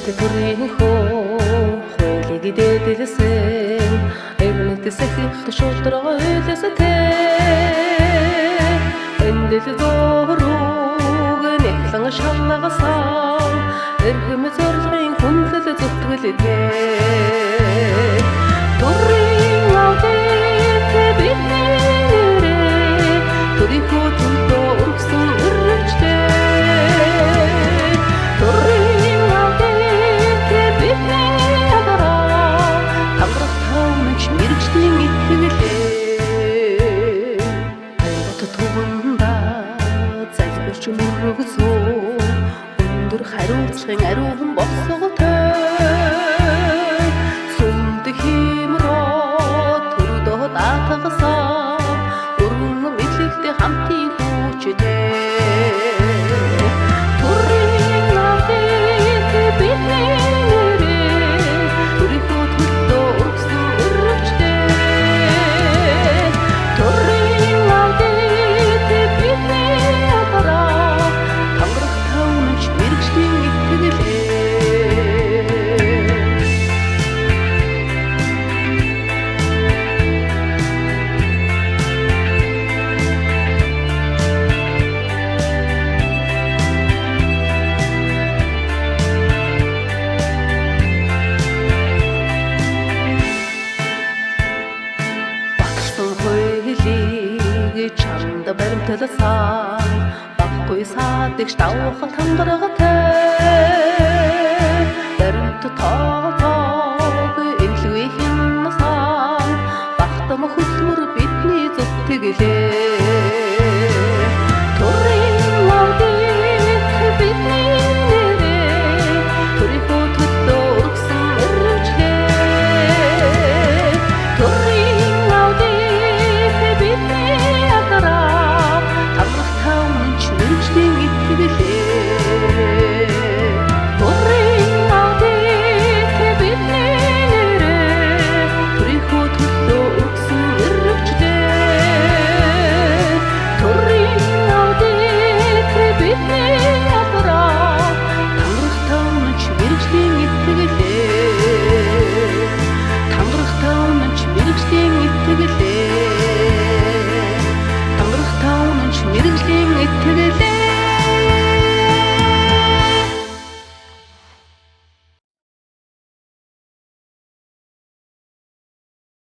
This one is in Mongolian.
төрийн хойлыг идэлсэн эвнэт сэхэлт шудрага элэстэй эндэл дөрөг нэхлэн шалнагасан эрхэм зорилгын хүнлэл зүтгэлтэй төрийн авдит бидний төрийн хөтөлдөө өргсөн өрөвчтэй өндөр хариуцлагын ариун босготой сүмд химроо төрдөө даатгасан өргөн мэдлэгтэй хамтын хүчтэй төрийн авдит бидний төрийн хөтөлдөө өргсөн өрөвчтэй төрийн авдит бидний чамд баримтласан баггүй садыг давхал тангаргатай баримт тоотог эмлгүй хиннасан багтам хөдөлмөр бидний зүтгэлээ